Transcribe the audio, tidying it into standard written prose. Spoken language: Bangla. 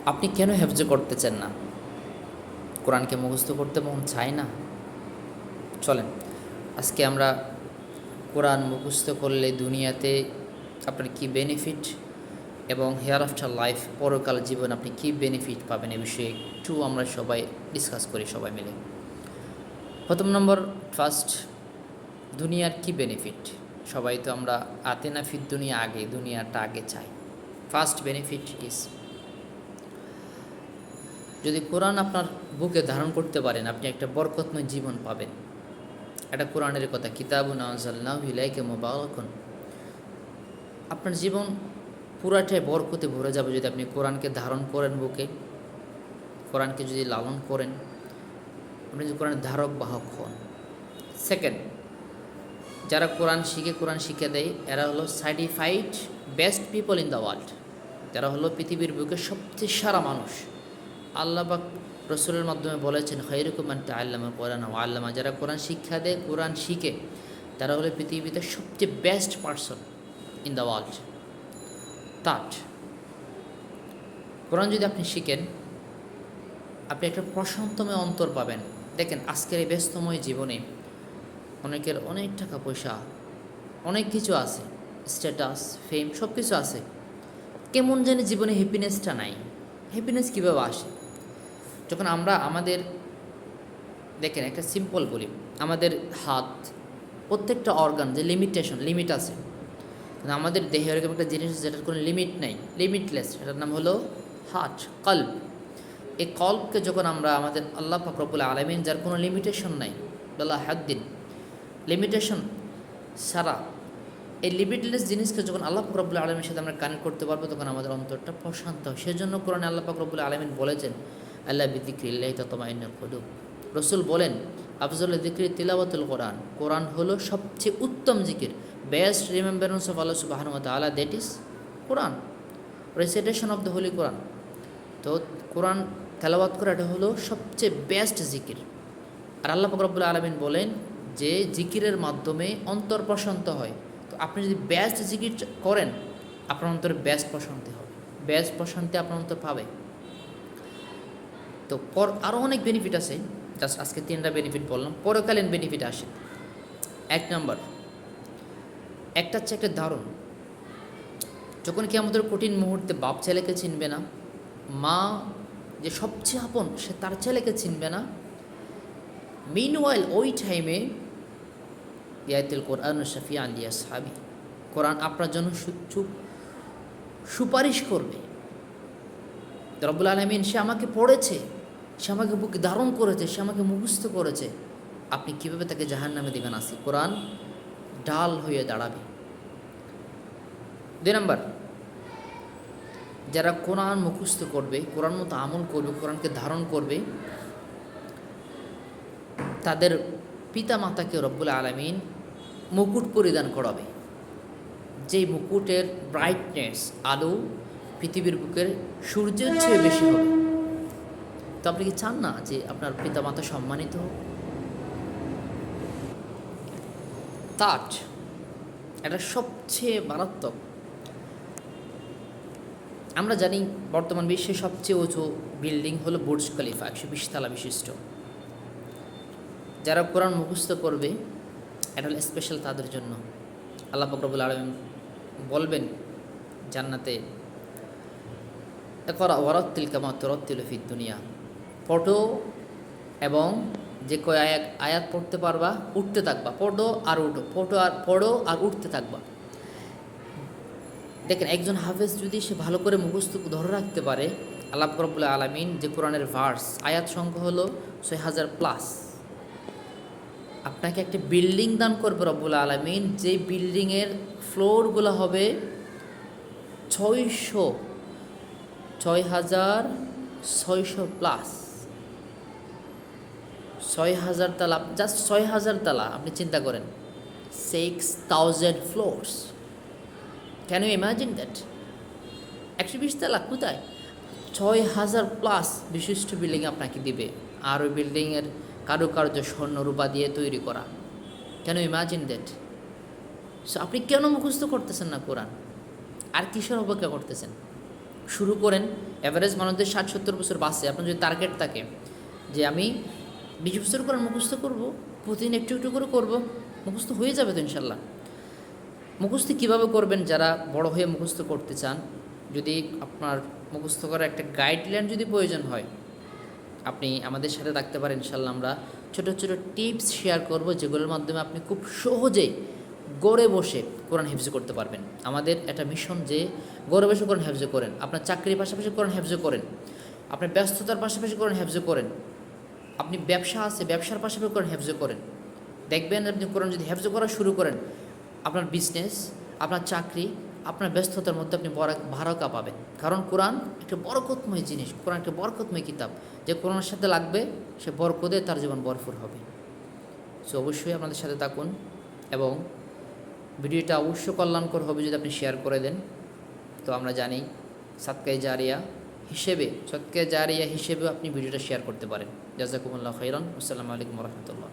আপনি কেন হেফজ করতেছেন না? কোরআনকে মুখস্থ করতে মন চায় না? চলেন আজকে আমরা কোরআন মুখস্থ করলে দুনিয়াতে আপনার কি বেনিফিট এবং হেয়ার আফটার লাইফ পরকাল জীবন আপনি কি বেনিফিট পাবেন এ বিষয়ে একটু আমরা সবাই ডিসকাস করি সবাই মিলে। প্রথম নম্বর, ফার্স্ট, দুনিয়ার কি বেনিফিট? সবাই তো আমরা আতেনা ফিদ দুনিয়া, আগে দুনিয়াটা আগে চাই। ফার্স্ট বেনিফিট ইজ, যদি কোরআন আপনার বুকে ধারণ করতে পারেন আপনি একটা বরকতময় জীবন পাবেন। এটা কোরআনের কথা, কিতাবুন আনজালনাহু ইলাইকা মুবারাকুন। আপনার জীবন পুরাটাই বরকতে ভরে যাবে যদি আপনি কোরআনকে ধারণ করেন বুকে, কোরআনকে যদি লালন করেন, আপনি যদি কোরআনের ধারক বাহক হন। সেকেন্ড, যারা কোরআন শিখে কোরআন শিখে দেয় এরা হলো certified best people in the world. যারা হলো পৃথিবীর বুকে সবচেয়ে সেরা মানুষ। আল্লাহ পাক রসুলের মাধ্যমে বলেছেন, খায়রুকুম মান তাআল্লামা কোরআন ওয়া আল্লামা। যারা কোরআন শিক্ষা দেয়, কোরআন শিখে, তারা হলো পৃথিবীতে সবচেয়ে best person in the world. Third, Quran যদি আপনি শিখেন আপনি একটা প্রশান্তময় অন্তর পাবেন। দেখেন আজকের এই ব্যস্তময় জীবনে অনেকের অনেক টাকা পয়সা, অনেক কিছু আছে, স্ট্যাটাস, ফেম, সব কিছু আছে, কেমন জানি জীবনে হ্যাপিনেসটা নাই। হ্যাপিনেস কীভাবে আসে? যখন আমরা আমাদের, দেখেন একটা সিম্পল বলি, আমাদের হাত, প্রত্যেকটা অর্গান যে লিমিট আছে, কিন্তু আমাদের দেহে এরকম একটা জিনিস যেটার কোনো লিমিট নেই, লিমিটলেস, এটার নাম হলো হার্ট, কল্ব। এই কল্বকে যখন আমরা আমাদের আল্লাহ পাক রব্বুল আলামিন, যার কোনো লিমিটেশন নাই, বলা হাদ্দিন, লিমিটেশন সারা, এই লিমিটলেস জিনিসকে যখন আল্লাহ পাক রব্বুল আলামিনের সাথে আমরা কানেক্ট করতে পারবো তখন আমাদের অন্তরটা প্রশান্ত হয়। সেজন্য কোরআনে আল্লাহ পাক রব্বুল আলামিন বলেছেন, আল্লাহ বিযিকরিল্লাহি তাতমাইন্নুল কুলুব। রসুল বলেন, আফজল যিকরি তিলাওয়াতুল কোরআন। কোরআন হলো সবচেয়ে উত্তম জিকির, বেস্ট রিমেম্বারেন্স অফ আল্লাহ সুবহানাহু ওয়া তাআলা, that is Quran, recitation of the holy Quran. তো কোরআন তেলাওয়াত করা এটা হলো সবচেয়ে বেস্ট জিকির। আর আল্লাহ পাক রব্বুল আলামিন বলেন যে জিকিরের মাধ্যমে অন্তর প্রশান্ত হয়। তো আপনি যদি বেস্ট জিকির করেন আপনার অন্তরে বেস্ট প্রশান্তি হবে, বেস্ট প্রশান্তি আপনার অন্তর পাবে। তো আরও অনেক বেনিফিট আছে, জাস্ট আজকে 3টা বেনিফিট বললাম। পরকালীন বেনিফিট আসে। 1 নম্বর, একটা হচ্ছে একটা দারুণ, যখন কি আমাদের কঠিন মুহূর্তে বাপ ছেলেকে চিনবে না, মা যে সবচেয়ে আপন সে তার ছেলেকে চিনবে না, মিনওয়াইল ওই টাইমে ইয়াতিল কোরআন শাফিআন লিআসহাবি, কোরআন আপনার জন্য সুপারিশ করবে। রব্বুল আলামিন, সে আমাকে পড়েছে, সে আমাকে বুকে ধারণ করেছে, সে আমাকে মুখস্থ করেছে, আপনি কীভাবে তাকে জাহান্নামে দেবেন? আসি কোরআন ডাল হয়ে দাঁড়াবে। 2 নম্বর, যারা কোরআন মুখস্থ করবে, কোরআন মতো আমল করবে, কোরআনকে ধারণ করবে, তাদের পিতা মাতাকে রব্বুল আলামিন মুকুট পরিধান করাবে, যেই মুকুটের ব্রাইটনেস, আলো পৃথিবীর বুকের সূর্যের চেয়ে বেশি হবে। তো আপনি কি চান না যে আপনার পিতা মাতা সম্মানিত হোক? তাট এটা সবচেয়ে মারাত্মক। আমরা জানি বর্তমান বিশ্বের সবচেয়ে উঁচু বিল্ডিং হলো বুর্জ খলিফা, 120 তলা বিশিষ্ট। যারা কোরআন মুখস্থ করবে এটা হলো স্পেশাল তাদের জন্য। আল্লাহ পাক রব্বুল আলামিন বলবেন জান্নাতে, ইকরা ওয়ারাত্তিল কামা তুরাত্তিলু ফিদ দুনিয়া, পড়ো এবং যে কয় আয়াত পড়তে পারবা উঠতে থাকবা, পড়ো আর উঠো, পড়ো আর উঠতে থাকবা। দেখেন একজন হাফেজ যদি সে ভালো করে মুখস্থ ধরে রাখতে পারে, আল্লাহ পাক রব্বুল আলামিন যে কোরআনের ভার্স, আয়াত সংখ্যা হলো 6000+, আপনাকে একটা বিল্ডিং দান করবে রব্বুল আলামিন, যে বিল্ডিংয়ের ফ্লোরগুলো হবে 6600+, 6000 তালা, জাস্ট 6000 তালা। আপনি চিন্তা করেন, 6000 floors. Can you imagine that? 120 তালা কোথায়? 6000+ বিশিষ্ট বিল্ডিং আপনাকে দিবে, আর ওই বিল্ডিংয়ের কারুকার্য স্বর্ণ রূপা দিয়ে তৈরি করা। Can you imagine that? So আপনি কেন মুখস্থ করতেছেন না কোরআন? আর কিসের অপেক্ষা করতেছেন? শুরু করেন। অ্যাভারেজ মানুষদের 60-70 বছর বাঁচে। আপনার যদি টার্গেট থাকে যে আমি 20 বছর করে মুখস্থ করব, প্রতিদিন একটু একটু করে করব, মুখস্থ হয়ে যাবে তো ইনশাল্লাহ। মুখস্থ কীভাবে করবেন? যারা বড় হয়ে মুখস্থ করতে চান, যদি আপনার মুখস্থ করার একটা গাইডলাইন যদি প্রয়োজন হয়, আপনি আমাদের সাথে থাকতে পারেন। ইনশাল্লাহ আমরা ছোটো ছোটো টিপস শেয়ার করব, যেগুলোর মাধ্যমে আপনি খুব সহজেই গড়ে বসে কোরআন হেফজ করতে পারবেন। আমাদের একটা মিশন যে গড়ে বসে কোরআন হেফজ করেন, আপনার চাকরির পাশাপাশি কোরআন হেফজ করেন, আপনার ব্যস্ততার পাশাপাশি কোরআন হেফজ করেন, আপনি ব্যবসা আছে ব্যবসার পাশাপাশি কোরআন হেফজ করেন। দেখবেন আপনি কোরআন যদি হেফজ করা শুরু করেন, আপনার বিজনেস, আপনার চাকরি, আপনার ব্যস্ততার মধ্যে আপনি বারাকা পাবেন। কারণ কোরআন একটা বরকতময় জিনিস, কোরআন একটা বরকতময় কিতাব। যে কোরআনের সাথে লাগবে সে বরকতে তার জীবন ভরপুর হবে। সো অবশ্যই আপনাদের সাথে থাকুন, এবং ভিডিওটা অবশ্য কল্যাণকর হবে যদি আপনি শেয়ার করে দেন। তো আমরা জানি সাদকায়ে জারিয়া হিসেবেও আপনি ভিডিওটা শেয়ার করতে পারেন। জাযাকুমুল্লাহু খাইরান। আসসালামু আলাইকুম ওয়া রাহমাতুল্লাহ।